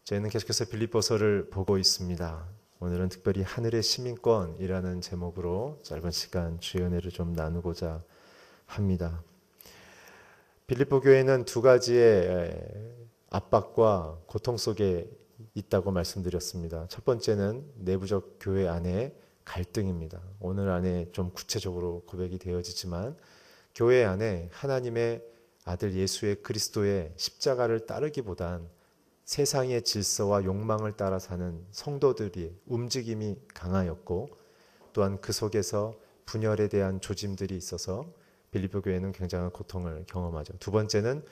저희는 계속해서 빌립보서를 보고 있습니다. 오늘은 특별히 하늘의 시민권이라는 제목으로 짧은 시간 주의 은혜를 좀 나누고자 합니다. 빌립보 교회는 두 가지의 압박과 고통 속에 있다고 말씀드렸습니다. 첫 번째는 내부적 교회 안의 갈등입니다. 오늘 안에 좀 구체적으로 고백이 되어지지만 교회 안에 하나님의 아들 예수의 그리스도의 십자가를 따르기보단 세상의 질서와 욕망을 따라 사는 성도들이 움직임이 강하였고, 또한 그 속에서 분열에 대한 조짐들이 있어서 빌립보 교회는 굉장한 고통을 경험하죠. 두 번째는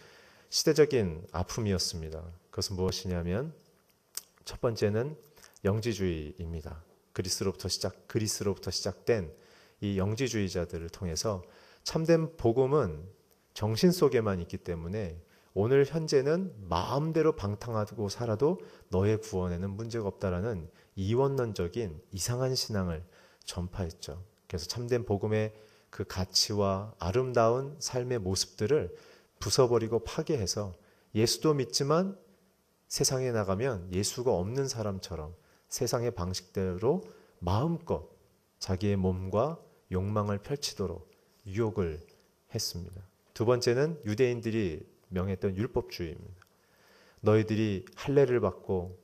시대적인 아픔이었습니다. 그것은 무엇이냐면 첫 번째는 영지주의입니다. 그리스로부터 시작된 이 영지주의자들을 통해서 참된 복음은 정신 속에만 있기 때문에 오늘 현재는 마음대로 방탕하고 살아도 너의 구원에는 문제가 없다라는 이원론적인 이상한 신앙을 전파했죠. 그래서 참된 복음의 그 가치와 아름다운 삶의 모습들을 부숴버리고 파괴해서 예수도 믿지만 세상에 나가면 예수가 없는 사람처럼 세상의 방식대로 마음껏 자기의 몸과 욕망을 펼치도록 유혹을 했습니다. 두 번째는 유대인들이 명했던 율법주의입니다. 너희들이 할례를 받고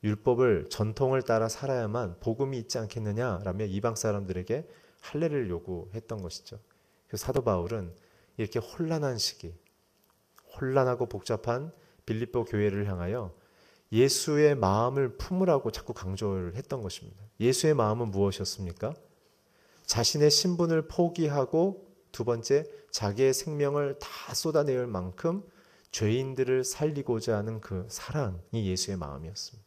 율법을 전통을 따라 살아야만 복음이 있지 않겠느냐라며 이방 사람들에게 할례를 요구했던 것이죠. 그래서 사도 바울은 이렇게 혼란한 시기, 혼란하고 복잡한 빌립보 교회를 향하여 예수의 마음을 품으라고 자꾸 강조를 했던 것입니다. 예수의 마음은 무엇이었습니까? 자신의 신분을 포기하고 두 번째, 자기의 생명을 다 쏟아낼 만큼 죄인들을 살리고자 하는 그 사랑이 예수의 마음이었습니다.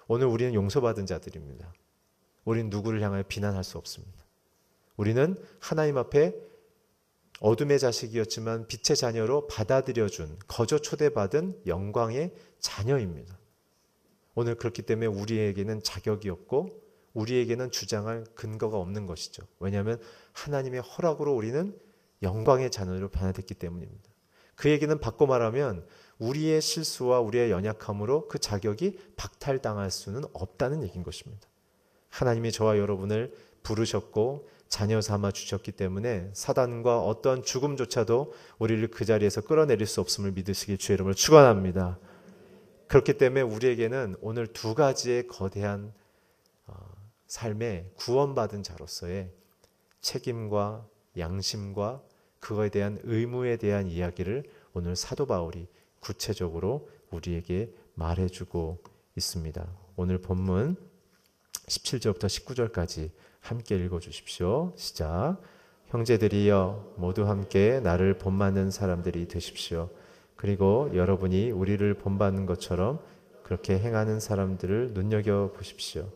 오늘 우리는 용서받은 자들입니다. 우리는 누구를 향하여 비난할 수 없습니다. 우리는 하나님 앞에 어둠의 자식이었지만 빛의 자녀로 받아들여준, 거저 초대받은 영광의 자녀입니다. 오늘 그렇기 때문에 우리에게는 자격이 없고 우리에게는 주장할 근거가 없는 것이죠. 왜냐하면 하나님의 허락으로 우리는 영광의 자녀로 변화됐기 때문입니다. 그 얘기는 바꿔 말하면 우리의 실수와 우리의 연약함으로 그 자격이 박탈당할 수는 없다는 얘기인 것입니다. 하나님이 저와 여러분을 부르셨고 자녀 삼아 주셨기 때문에 사단과 어떤 죽음조차도 우리를 그 자리에서 끌어내릴 수 없음을 믿으시길 주의 이름으로 축원합니다. 그렇기 때문에 우리에게는 오늘 두 가지의 거대한 삶에 구원받은 자로서의 책임과 양심과 그거에 대한 의무에 대한 이야기를 오늘 사도 바울이 구체적으로 우리에게 말해주고 있습니다. 오늘 본문 17절부터 19절까지 함께 읽어주십시오. 시작. 형제들이여 모두 함께 나를 본받는 사람들이 되십시오. 그리고 여러분이 우리를 본받는 것처럼 그렇게 행하는 사람들을 눈여겨보십시오.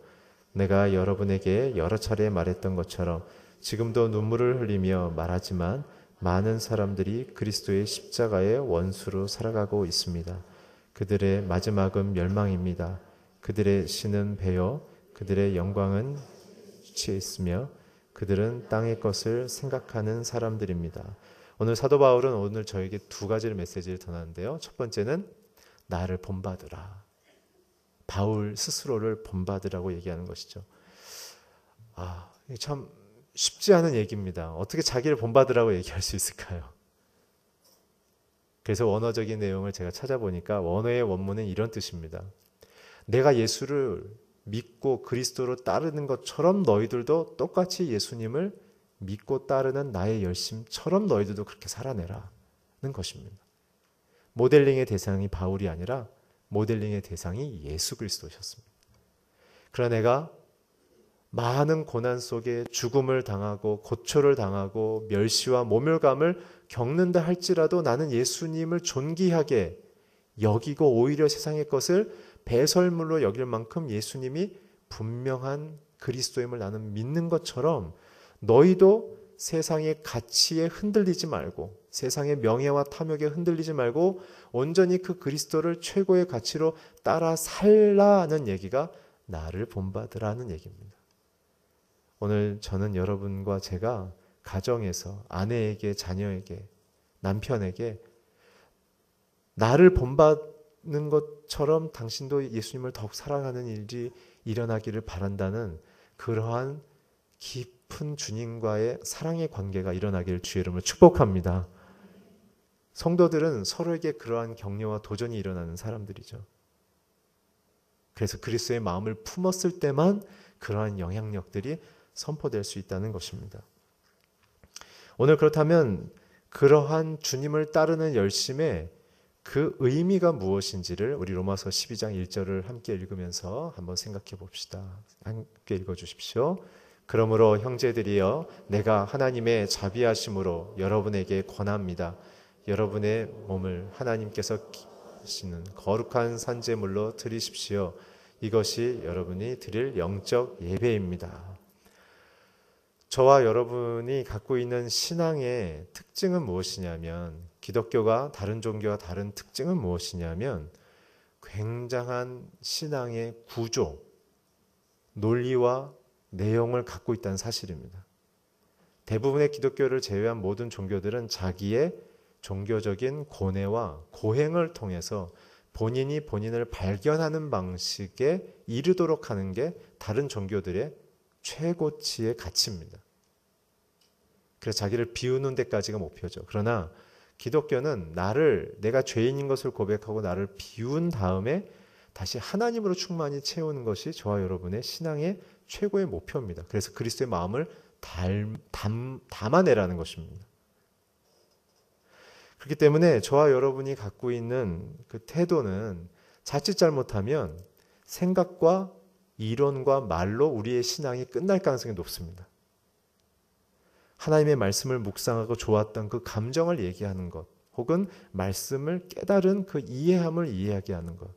내가 여러분에게 여러 차례 말했던 것처럼 지금도 눈물을 흘리며 말하지만 많은 사람들이 그리스도의 십자가의 원수로 살아가고 있습니다. 그들의 마지막은 멸망입니다. 그들의 신은 배요 그들의 영광은 취해 있으며 그들은 땅의 것을 생각하는 사람들입니다. 오늘 사도 바울은 오늘 저에게 두 가지의 메시지를 전하는데요. 첫 번째는 나를 본받으라. 바울 스스로를 본받으라고 얘기하는 것이죠. 참 쉽지 않은 얘기입니다. 어떻게 자기를 본받으라고 얘기할 수 있을까요? 그래서 원어적인 내용을 제가 찾아보니까 원어의 원문은 이런 뜻입니다. 내가 예수를 믿고 그리스도로 따르는 것처럼 너희들도 똑같이 예수님을 믿고 따르는 나의 열심처럼 너희들도 그렇게 살아내라는 것입니다. 모델링의 대상이 바울이 아니라 모델링의 대상이 예수 그리스도셨습니다. 그러나 내가 많은 고난 속에 죽음을 당하고 고초를 당하고 멸시와 모멸감을 겪는다 할지라도 나는 예수님을 존귀하게 여기고 오히려 세상의 것을 배설물로 여길 만큼 예수님이 분명한 그리스도임을 나는 믿는 것처럼 너희도 세상의 가치에 흔들리지 말고 세상의 명예와 탐욕에 흔들리지 말고 온전히 그 그리스도를 최고의 가치로 따라 살라는 얘기가 나를 본받으라는 얘기입니다. 오늘 저는 여러분과 제가 가정에서 아내에게 자녀에게 남편에게 나를 본받 것처럼 당신도 예수님을 더욱 사랑하는 일이 일어나기를 바란다는 그러한 깊은 주님과의 사랑의 관계가 일어나기를 주의 이름으로 축복합니다. 성도들은 서로에게 그러한 격려와 도전이 일어나는 사람들이죠. 그래서 그리스도의 마음을 품었을 때만 그러한 영향력들이 선포될 수 있다는 것입니다. 오늘 그렇다면 그러한 주님을 따르는 열심의 그 의미가 무엇인지를 우리 로마서 12장 1절을 함께 읽으면서 한번 생각해 봅시다. 함께 읽어 주십시오. 그러므로 형제들이여 내가 하나님의 자비하심으로 여러분에게 권합니다. 여러분의 몸을 하나님께서 하시는 거룩한 산제물로 드리십시오. 이것이 여러분이 드릴 영적 예배입니다. 저와 여러분이 갖고 있는 신앙의 특징은 무엇이냐면, 기독교가 다른 종교와 다른 특징은 무엇이냐면 굉장한 신앙의 구조, 논리와 내용을 갖고 있다는 사실입니다. 대부분의 기독교를 제외한 모든 종교들은 자기의 종교적인 고뇌와 고행을 통해서 본인이 본인을 발견하는 방식에 이르도록 하는 게 다른 종교들의 최고치의 가치입니다. 그래서 자기를 비우는 데까지가 목표죠. 그러나 기독교는 내가 죄인인 것을 고백하고 나를 비운 다음에 다시 하나님으로 충만히 채우는 것이 저와 여러분의 신앙의 최고의 목표입니다. 그래서 그리스도의 마음을 담아내라는 것입니다. 그렇기 때문에 저와 여러분이 갖고 있는 그 태도는 자칫 잘못하면 생각과 이론과 말로 우리의 신앙이 끝날 가능성이 높습니다. 하나님의 말씀을 묵상하고 좋았던 그 감정을 얘기하는 것, 혹은 말씀을 깨달은 그 이해함을 이야기하는 것,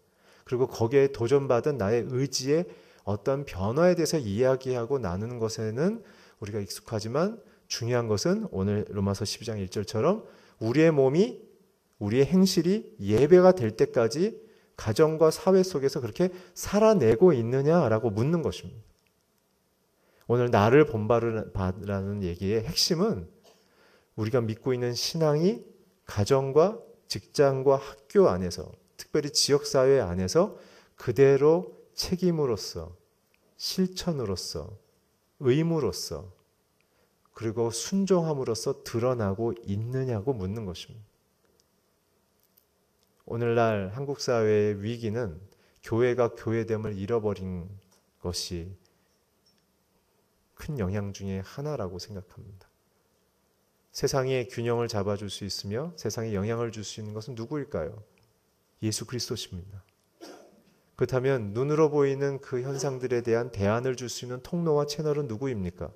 그리고 거기에 도전받은 나의 의지의 어떤 변화에 대해서 이야기하고 나누는 것에는 우리가 익숙하지만 중요한 것은 오늘 로마서 12장 1절처럼 우리의 몸이, 우리의 행실이 예배가 될 때까지 가정과 사회 속에서 그렇게 살아내고 있느냐라고 묻는 것입니다. 오늘 나를 본받으라는 얘기의 핵심은 우리가 믿고 있는 신앙이 가정과 직장과 학교 안에서, 특별히 지역사회 안에서 그대로 책임으로서, 실천으로서, 의무로서, 그리고 순종함으로써 드러나고 있느냐고 묻는 것입니다. 오늘날 한국 사회의 위기는 교회가 교회됨을 잃어버린 것이 큰 영향 중에 하나라고 생각합니다. 세상의 균형을 잡아줄 수 있으며 세상에 영향을 줄 수 있는 것은 누구일까요? 예수 그리스도십니다. 그렇다면 눈으로 보이는 그 현상들에 대한 대안을 줄 수 있는 통로와 채널은 누구입니까?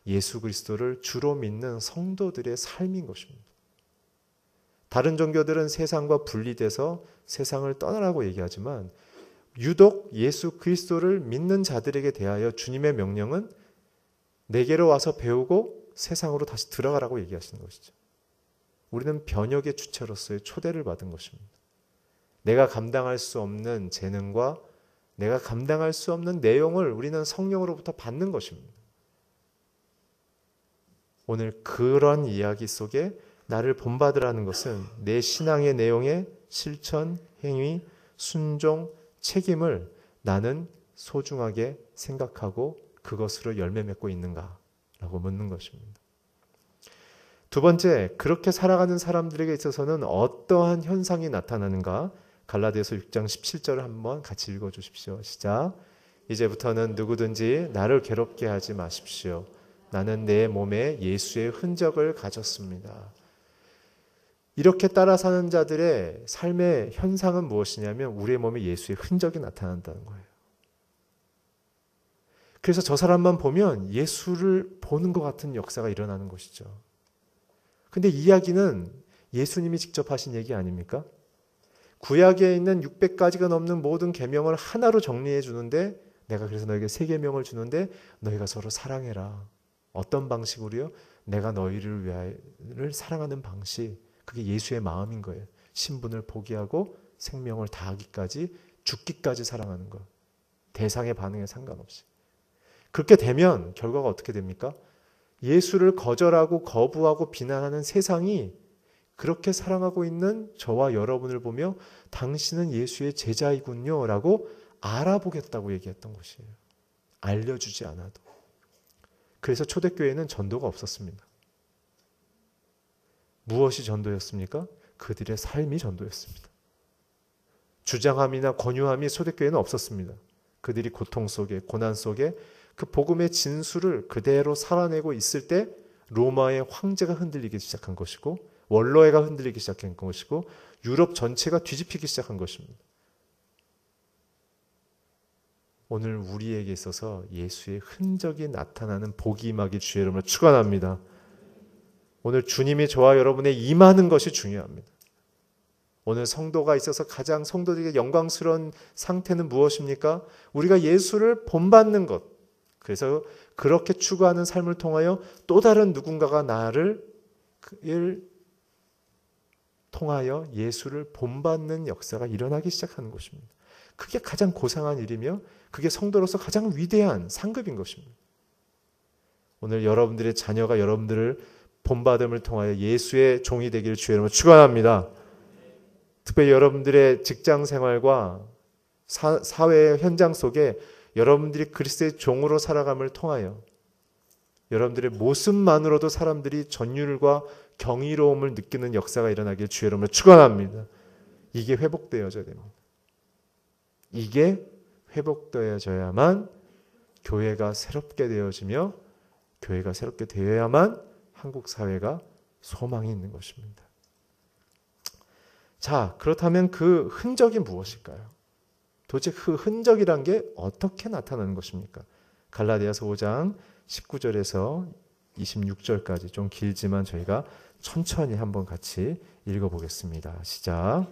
예수 그리스도를 주로 믿는 성도들의 삶인 것입니다. 다른 종교들은 세상과 분리돼서 세상을 떠나라고 얘기하지만 유독 예수 그리스도를 믿는 자들에게 대하여 주님의 명령은 내게로 와서 배우고 세상으로 다시 들어가라고 얘기하시는 것이죠. 우리는 변혁의 주체로서의 초대를 받은 것입니다. 내가 감당할 수 없는 재능과 내가 감당할 수 없는 내용을 우리는 성령으로부터 받는 것입니다. 오늘 그런 이야기 속에 나를 본받으라는 것은 내 신앙의 내용의 실천, 행위, 순종, 책임을 나는 소중하게 생각하고 그것으로 열매 맺고 있는가라고 묻는 것입니다. 두 번째, 그렇게 살아가는 사람들에게 있어서는 어떠한 현상이 나타나는가? 갈라디아서 6장 17절을 한번 같이 읽어주십시오. 시작. 이제부터는 누구든지 나를 괴롭게 하지 마십시오. 나는 내 몸에 예수의 흔적을 가졌습니다. 이렇게 따라 사는 자들의 삶의 현상은 무엇이냐면 우리의 몸에 예수의 흔적이 나타난다는 거예요. 그래서 저 사람만 보면 예수를 보는 것 같은 역사가 일어나는 것이죠. 근데 이야기는 예수님이 직접 하신 얘기 아닙니까? 구약에 있는 600가지가 넘는 모든 계명을 하나로 정리해 주는데 내가 그래서 너에게 3계명을 주는데 너희가 서로 사랑해라. 어떤 방식으로요? 내가 너희를 위하여를 사랑하는 방식. 그게 예수의 마음인 거예요. 신분을 포기하고 생명을 다하기까지 죽기까지 사랑하는 것. 대상의 반응에 상관없이. 그렇게 되면 결과가 어떻게 됩니까? 예수를 거절하고 거부하고 비난하는 세상이 그렇게 사랑하고 있는 저와 여러분을 보며 당신은 예수의 제자이군요 라고 알아보겠다고 얘기했던 것이에요. 알려주지 않아도. 그래서 초대교회는 전도가 없었습니다. 무엇이 전도였습니까? 그들의 삶이 전도였습니다. 주장함이나 권유함이 초대교회는 없었습니다. 그들이 고통 속에, 고난 속에 그 복음의 진수를 그대로 살아내고 있을 때 로마의 황제가 흔들리기 시작한 것이고 원로회가 흔들리기 시작한 것이고 유럽 전체가 뒤집히기 시작한 것입니다. 오늘 우리에게 있어서 예수의 흔적이 나타나는 복이 임하기 주의 이름으로 축원합니다. 오늘 주님이 저와 여러분의 임하는 것이 중요합니다. 오늘 성도가 있어서 가장 성도들에게 영광스러운 상태는 무엇입니까? 우리가 예수를 본받는 것. 그래서 그렇게 추구하는 삶을 통하여 또 다른 누군가가 나를 통하여 예수를 본받는 역사가 일어나기 시작하는 것입니다. 그게 가장 고상한 일이며 그게 성도로서 가장 위대한 상급인 것입니다. 오늘 여러분들의 자녀가 여러분들을 본받음을 통하여 예수의 종이 되기를 주의 이름으로 축원합니다. 특별히 여러분들의 직장 생활과 사회 현장 속에 여러분들이 그리스도의 종으로 살아감을 통하여 여러분들의 모습만으로도 사람들이 전율과 경이로움을 느끼는 역사가 일어나길 주의 이름으로 축원합니다. 이게 회복되어져야 됩니다. 이게 회복되어져야만 교회가 새롭게 되어지며 교회가 새롭게 되어야만 한국 사회가 소망이 있는 것입니다. 자, 그렇다면 그 흔적이 무엇일까요? 도대체 그 흔적이란 게 어떻게 나타나는 것입니까? 갈라디아서 5장 19절에서 26절까지 좀 길지만 저희가 천천히 한번 같이 읽어보겠습니다. 시작.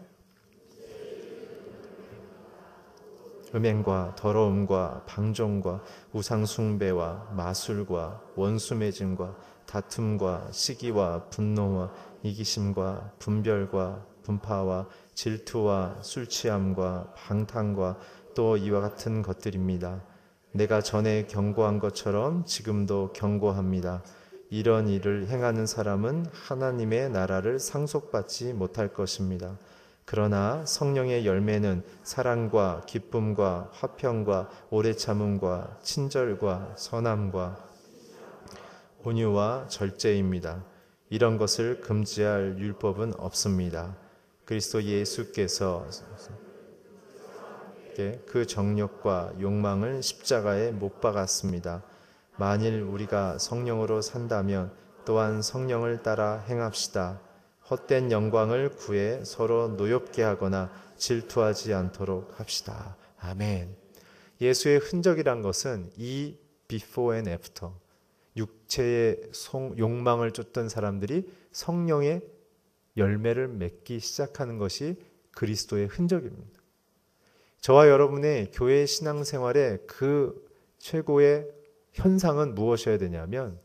음행과 더러움과 방종과 우상숭배와 마술과 원수매짐과 다툼과 시기와 분노와 이기심과 분별과 분파와 질투와 술취함과 방탕과 또 이와 같은 것들입니다. 내가 전에 경고한 것처럼 지금도 경고합니다. 이런 일을 행하는 사람은 하나님의 나라를 상속받지 못할 것입니다. 그러나 성령의 열매는 사랑과 기쁨과 화평과 오래 참음과 친절과 선함과 온유와 절제입니다. 이런 것을 금지할 율법은 없습니다. 그리스도 예수께서 그 정욕과 욕망을 십자가에 못 박았습니다. 만일 우리가 성령으로 산다면 또한 성령을 따라 행합시다. 헛된 영광을 구해 서로 노엽게 하거나 질투하지 않도록 합시다. 아멘. 예수의 흔적이란 것은 이 before and after, 육체의 욕망을 쫓던 사람들이 성령의 열매를 맺기 시작하는 것이 그리스도의 흔적입니다. 저와 여러분의 교회 신앙생활의 그 최고의 현상은 무엇이어야 되냐면,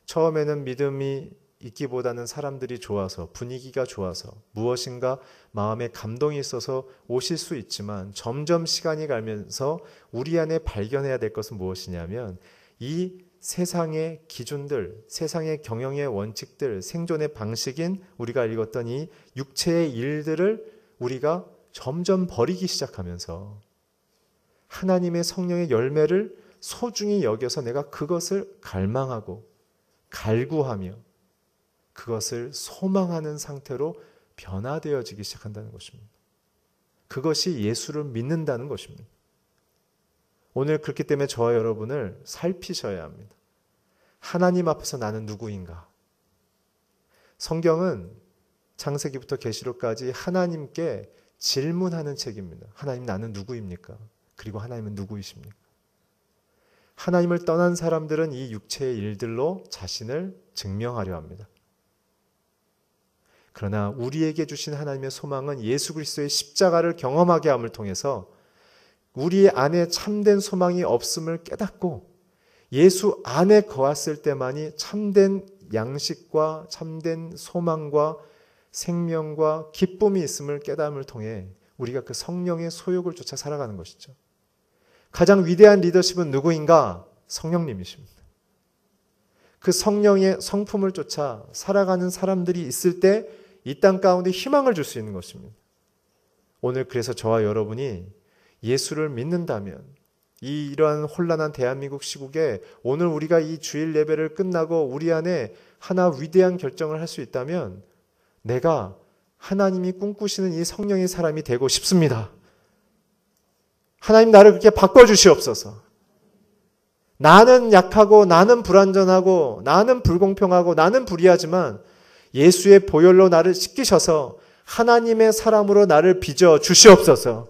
처음에는 믿음이 있기보다는 사람들이 좋아서, 분위기가 좋아서, 무엇인가 마음에 감동이 있어서 오실 수 있지만 점점 시간이 가면서 우리 안에 발견해야 될 것은 무엇이냐면, 이 세상의 기준들, 세상의 경영의 원칙들, 생존의 방식인 우리가 읽었던 이 육체의 일들을 우리가 점점 버리기 시작하면서 하나님의 성령의 열매를 소중히 여겨서 내가 그것을 갈망하고 갈구하며 그것을 소망하는 상태로 변화되어지기 시작한다는 것입니다. 그것이 예수를 믿는다는 것입니다. 오늘 그렇기 때문에 저와 여러분을 살피셔야 합니다. 하나님 앞에서 나는 누구인가? 성경은 창세기부터 계시록까지 하나님께 질문하는 책입니다. 하나님, 나는 누구입니까? 그리고 하나님은 누구이십니까? 하나님을 떠난 사람들은 이 육체의 일들로 자신을 증명하려 합니다. 그러나 우리에게 주신 하나님의 소망은 예수 그리스도의 십자가를 경험하게 함을 통해서 우리 안에 참된 소망이 없음을 깨닫고 예수 안에 거했을 때만이 참된 양식과 참된 소망과 생명과 기쁨이 있음을 깨달음을 통해 우리가 그 성령의 소욕을 쫓아 살아가는 것이죠. 가장 위대한 리더십은 누구인가? 성령님이십니다. 그 성령의 성품을 쫓아 살아가는 사람들이 있을 때 이 땅 가운데 희망을 줄 수 있는 것입니다. 오늘 그래서 저와 여러분이 예수를 믿는다면 이러한 혼란한 대한민국 시국에 오늘 우리가 이 주일 예배를 끝나고 우리 안에 하나 위대한 결정을 할 수 있다면 내가 하나님이 꿈꾸시는 이 성령의 사람이 되고 싶습니다. 하나님 나를 그렇게 바꿔주시옵소서. 나는 약하고 나는 불완전하고 나는 불공평하고 나는 불의하지만 예수의 보혈로 나를 씻기셔서 하나님의 사람으로 나를 빚어 주시옵소서.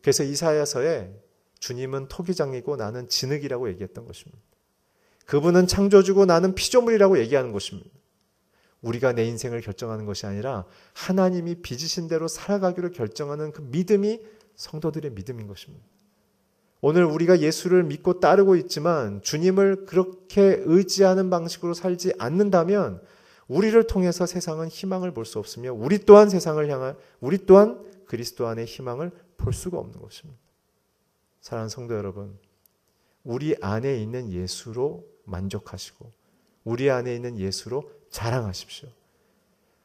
그래서 이사야서에 주님은 토기장이고 나는 진흙이라고 얘기했던 것입니다. 그분은 창조주고 나는 피조물이라고 얘기하는 것입니다. 우리가 내 인생을 결정하는 것이 아니라 하나님이 빚으신 대로 살아가기로 결정하는 그 믿음이 성도들의 믿음인 것입니다. 오늘 우리가 예수를 믿고 따르고 있지만 주님을 그렇게 의지하는 방식으로 살지 않는다면 우리를 통해서 세상은 희망을 볼 수 없으며 우리 또한 그리스도 안의 희망을 볼 수가 없는 것입니다. 사랑하는 성도 여러분, 우리 안에 있는 예수로 만족하시고 우리 안에 있는 예수로 자랑하십시오.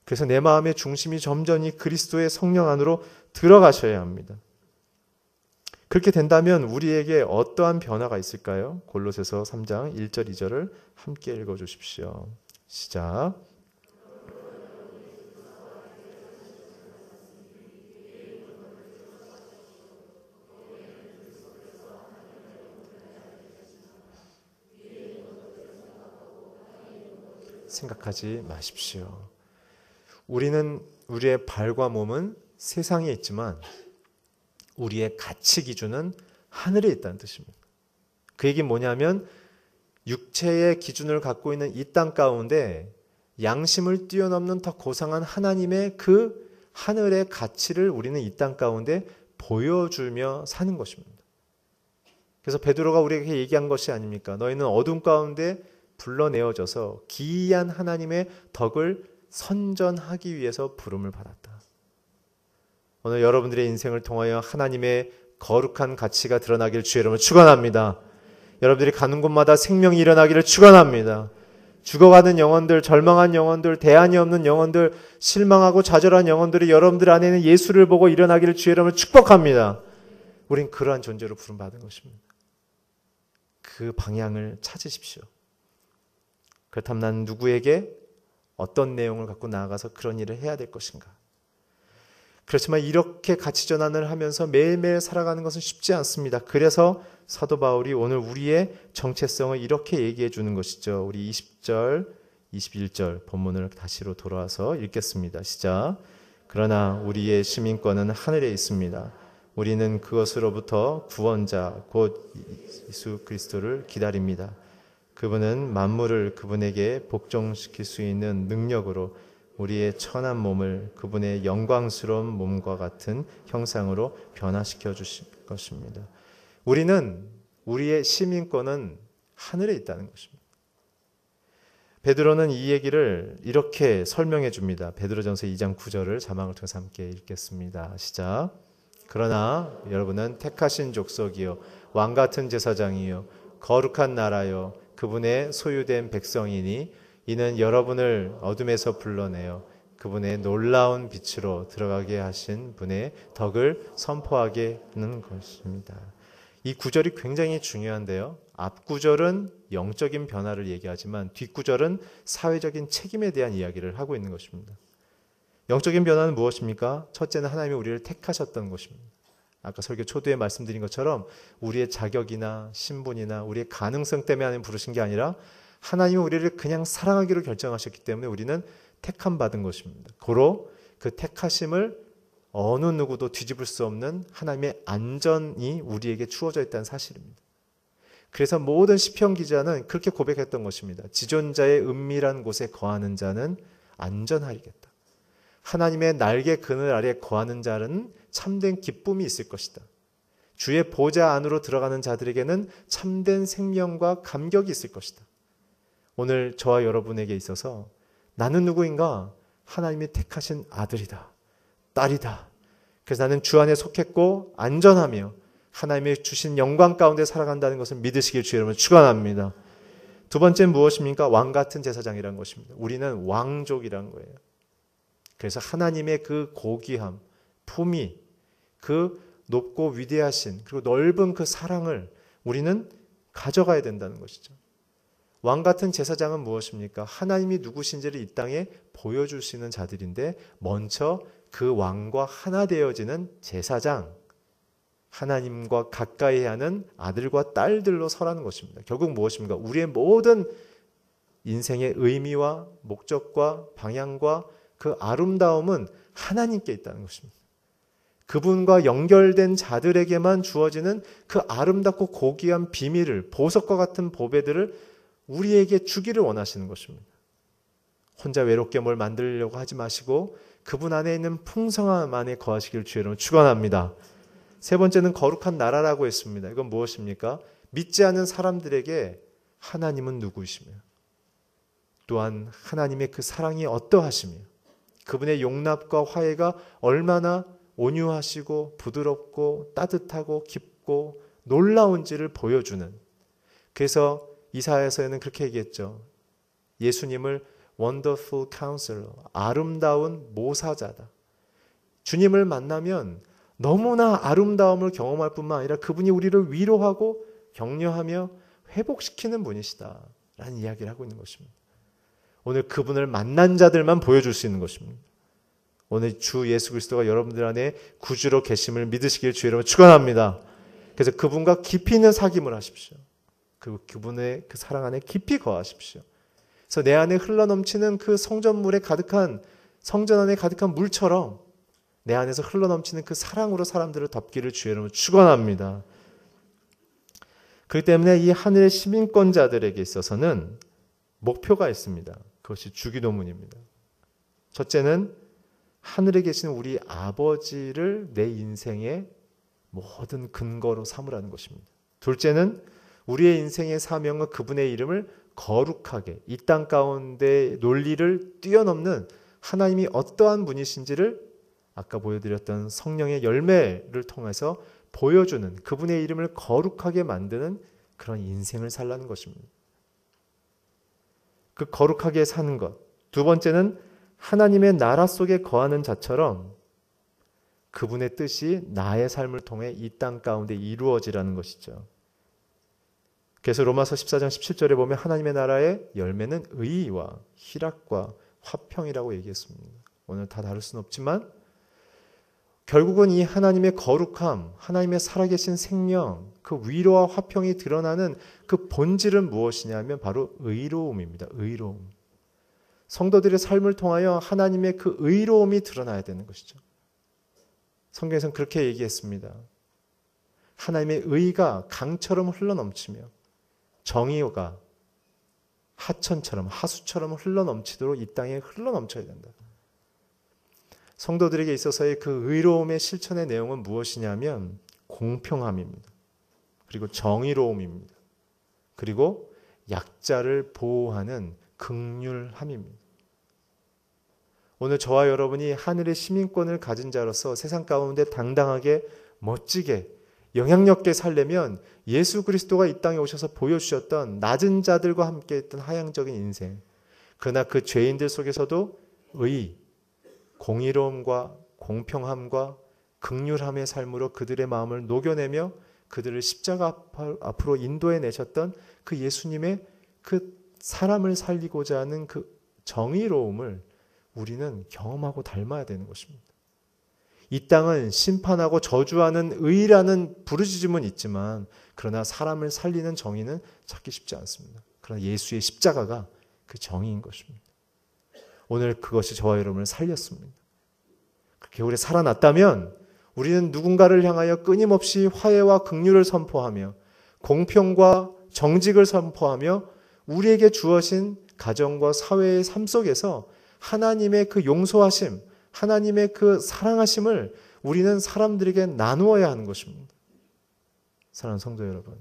그래서 내 마음의 중심이 점점 그리스도의 성령 안으로 들어가셔야 합니다. 그렇게 된다면 우리에게 어떠한 변화가 있을까요? 골로새서 3장 1절 2절을 함께 읽어주십시오. 시작. 생각하지 마십시오. 우리의 발과 몸은 세상에 있지만 우리의 가치 기준은 하늘에 있다는 뜻입니다. 그 얘기는 뭐냐면 육체의 기준을 갖고 있는 이 땅 가운데 양심을 뛰어넘는 더 고상한 하나님의 그 하늘의 가치를 우리는 이 땅 가운데 보여주며 사는 것입니다. 그래서 베드로가 우리에게 얘기한 것이 아닙니까? 너희는 어둠 가운데 불러내어져서 기이한 하나님의 덕을 선전하기 위해서 부름을 받았다. 오늘 여러분들의 인생을 통하여 하나님의 거룩한 가치가 드러나길 주의 이름으로 축원합니다. 여러분들이 가는 곳마다 생명이 일어나기를 축원합니다. 죽어가는 영혼들, 절망한 영혼들, 대안이 없는 영혼들, 실망하고 좌절한 영혼들이 여러분들 안에는 예수를 보고 일어나기를 주의 이름으로 축복합니다. 우린 그러한 존재로 부름받은 것입니다. 그 방향을 찾으십시오. 그렇다면 나는 누구에게 어떤 내용을 갖고 나아가서 그런 일을 해야 될 것인가? 그렇지만 이렇게 가치 전환을 하면서 매일매일 살아가는 것은 쉽지 않습니다. 그래서 사도 바울이 오늘 우리의 정체성을 이렇게 얘기해 주는 것이죠. 우리 20절, 21절 본문을 다시로 돌아와서 읽겠습니다. 시작. 그러나 우리의 시민권은 하늘에 있습니다. 우리는 그것으로부터 구원자 곧 예수 그리스도를 기다립니다. 그분은 만물을 그분에게 복종시킬 수 있는 능력으로 우리의 천한 몸을 그분의 영광스러운 몸과 같은 형상으로 변화시켜 주실 것입니다. 우리의 시민권은 하늘에 있다는 것입니다. 베드로는 이 얘기를 이렇게 설명해 줍니다. 베드로전서 2장 9절을 자막을 통해서 함께 읽겠습니다. 시작. 그러나 여러분은 택하신 족속이요 왕같은 제사장이요 거룩한 나라요 그분의 소유된 백성이니 이는 여러분을 어둠에서 불러내어 그분의 놀라운 빛으로 들어가게 하신 분의 덕을 선포하게 하는 것입니다. 이 구절이 굉장히 중요한데요. 앞 구절은 영적인 변화를 얘기하지만 뒷 구절은 사회적인 책임에 대한 이야기를 하고 있는 것입니다. 영적인 변화는 무엇입니까? 첫째는 하나님이 우리를 택하셨던 것입니다. 아까 설교 초두에 말씀드린 것처럼 우리의 자격이나 신분이나 우리의 가능성 때문에 하나님 부르신 게 아니라 하나님이 우리를 그냥 사랑하기로 결정하셨기 때문에 우리는 택함 받은 것입니다. 고로 그 택하심을 어느 누구도 뒤집을 수 없는 하나님의 안전이 우리에게 주어져 있다는 사실입니다. 그래서 모든 시편 기자는 그렇게 고백했던 것입니다. 지존자의 은밀한 곳에 거하는 자는 안전하리겠다. 하나님의 날개 그늘 아래 거하는 자는 참된 기쁨이 있을 것이다. 주의 보좌 안으로 들어가는 자들에게는 참된 생명과 감격이 있을 것이다. 오늘 저와 여러분에게 있어서 나는 누구인가? 하나님이 택하신 아들이다. 딸이다. 그래서 나는 주 안에 속했고 안전하며 하나님의 주신 영광 가운데 살아간다는 것을 믿으시길 주의 이름으로 축원합니다. 두 번째는 무엇입니까? 왕 같은 제사장이라는 것입니다. 우리는 왕족이라는 거예요. 그래서 하나님의 그 고귀함, 품위, 그 높고 위대하신 그리고 넓은 그 사랑을 우리는 가져가야 된다는 것이죠. 왕 같은 제사장은 무엇입니까? 하나님이 누구신지를 이 땅에 보여주시는 자들인데 먼저 그 왕과 하나 되어지는 제사장, 하나님과 가까이 하는 아들과 딸들로 서라는 것입니다. 결국 무엇입니까? 우리의 모든 인생의 의미와 목적과 방향과 그 아름다움은 하나님께 있다는 것입니다. 그분과 연결된 자들에게만 주어지는 그 아름답고 고귀한 비밀을, 보석과 같은 보배들을 우리에게 주기를 원하시는 것입니다. 혼자 외롭게 뭘 만들려고 하지 마시고 그분 안에 있는 풍성함 안에 거하시길 주의 이름으로 축원합니다. 세 번째는 거룩한 나라라고 했습니다. 이건 무엇입니까? 믿지 않는 사람들에게 하나님은 누구이시며 또한 하나님의 그 사랑이 어떠하시며 그분의 용납과 화해가 얼마나 온유하시고 부드럽고 따뜻하고 깊고 놀라운지를 보여주는, 그래서 이사야서에는 그렇게 얘기했죠. 예수님을 Wonderful Counselor, 아름다운 모사자다. 주님을 만나면 너무나 아름다움을 경험할 뿐만 아니라 그분이 우리를 위로하고 격려하며 회복시키는 분이시다 라는 이야기를 하고 있는 것입니다. 오늘 그분을 만난 자들만 보여줄 수 있는 것입니다. 오늘 주 예수 그리스도가 여러분들 안에 구주로 계심을 믿으시길 주의 이름으로 축원합니다. 그래서 그분과 깊이 있는 사귐을 하십시오. 그분의 그 사랑 안에 깊이 거하십시오. 그래서 내 안에 흘러넘치는 그 성전물에 가득한, 성전 안에 가득한 물처럼 내 안에서 흘러넘치는 그 사랑으로 사람들을 덮기를 주의 이름으로 축원합니다. 그렇기 때문에 이 하늘의 시민권자들에게 있어서는 목표가 있습니다. 그것이 주기도문입니다. 첫째는 하늘에 계신 우리 아버지를 내 인생의 모든 근거로 삼으라는 것입니다. 둘째는 우리의 인생의 사명은 그분의 이름을 거룩하게, 이 땅 가운데 논리를 뛰어넘는 하나님이 어떠한 분이신지를 아까 보여드렸던 성령의 열매를 통해서 보여주는, 그분의 이름을 거룩하게 만드는 그런 인생을 살라는 것입니다. 그 거룩하게 사는 것. 두 번째는 하나님의 나라 속에 거하는 자처럼 그분의 뜻이 나의 삶을 통해 이 땅 가운데 이루어지라는 것이죠. 그래서 로마서 14장 17절에 보면 하나님의 나라의 열매는 의와 희락과 화평이라고 얘기했습니다. 오늘 다 다룰 수는 없지만 결국은 이 하나님의 거룩함, 하나님의 살아계신 생명, 그 위로와 화평이 드러나는 그 본질은 무엇이냐면 바로 의로움입니다. 의로움. 성도들의 삶을 통하여 하나님의 그 의로움이 드러나야 되는 것이죠. 성경에서는 그렇게 얘기했습니다. 하나님의 의가 강처럼 흘러넘치며 정의가 하천처럼, 하수처럼 흘러넘치도록 이 땅에 흘러넘쳐야 된다. 성도들에게 있어서의 그 의로움의 실천의 내용은 무엇이냐면 공평함입니다. 그리고 정의로움입니다. 그리고 약자를 보호하는 긍휼함입니다. 오늘 저와 여러분이 하늘의 시민권을 가진 자로서 세상 가운데 당당하게 멋지게 영향력 있게 살려면 예수 그리스도가 이 땅에 오셔서 보여주셨던 낮은 자들과 함께 했던 하향적인 인생, 그러나 그 죄인들 속에서도 의, 공의로움과 공평함과 긍휼함의 삶으로 그들의 마음을 녹여내며 그들을 십자가 앞으로 인도해 내셨던 그 예수님의 그 사람을 살리고자 하는 그 정의로움을 우리는 경험하고 닮아야 되는 것입니다. 이 땅은 심판하고 저주하는 의라는 부르짖음은 있지만 그러나 사람을 살리는 정의는 찾기 쉽지 않습니다. 그러나 예수의 십자가가 그 정의인 것입니다. 오늘 그것이 저와 여러분을 살렸습니다. 그렇게 우리 살아났다면 우리는 누군가를 향하여 끊임없이 화해와 긍휼을 선포하며 공평과 정직을 선포하며 우리에게 주어진 가정과 사회의 삶 속에서 하나님의 그 용서하심, 하나님의 그 사랑하심을 우리는 사람들에게 나누어야 하는 것입니다. 사랑하는 성도 여러분,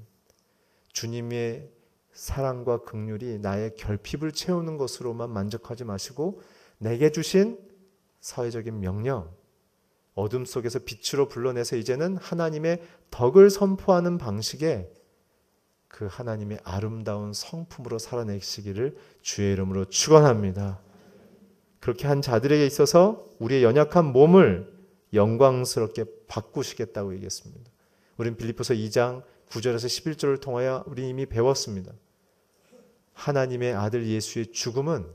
주님의 사랑과 긍휼이 나의 결핍을 채우는 것으로만 만족하지 마시고 내게 주신 사회적인 명령, 어둠 속에서 빛으로 불러내서 이제는 하나님의 덕을 선포하는 방식에 그 하나님의 아름다운 성품으로 살아내시기를 주의 이름으로 축원합니다. 그렇게 한 자들에게 있어서 우리의 연약한 몸을 영광스럽게 바꾸시겠다고 얘기했습니다. 우린 빌립보서 2장 9절에서 11절을 통하여 우리 이미 배웠습니다. 하나님의 아들 예수의 죽음은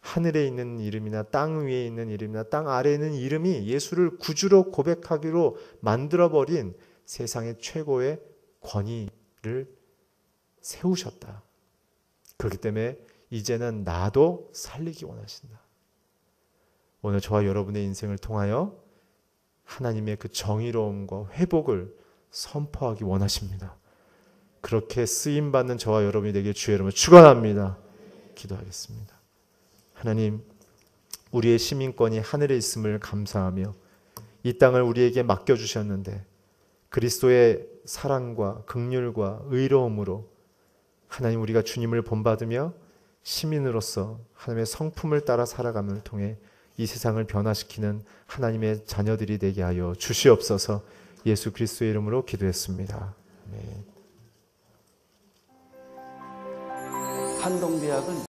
하늘에 있는 이름이나 땅 위에 있는 이름이나 땅 아래에 있는 이름이 예수를 구주로 고백하기로 만들어버린 세상의 최고의 권위를 세우셨다. 그렇기 때문에 이제는 나도 살리기 원하신다. 오늘 저와 여러분의 인생을 통하여 하나님의 그 정의로움과 회복을 선포하기 원하십니다. 그렇게 쓰임받는 저와 여러분이 되길 주의 이름으로 축원합니다. 기도하겠습니다. 하나님, 우리의 시민권이 하늘에 있음을 감사하며 이 땅을 우리에게 맡겨주셨는데 그리스도의 사랑과 긍휼과 의로움으로 하나님 우리가 주님을 본받으며 시민으로서 하나님의 성품을 따라 살아감을 통해 이 세상을 변화시키는 하나님의 자녀들이 되게 하여 주시옵소서. 예수 그리스도의 이름으로 기도했습니다. 아멘. 한동대학은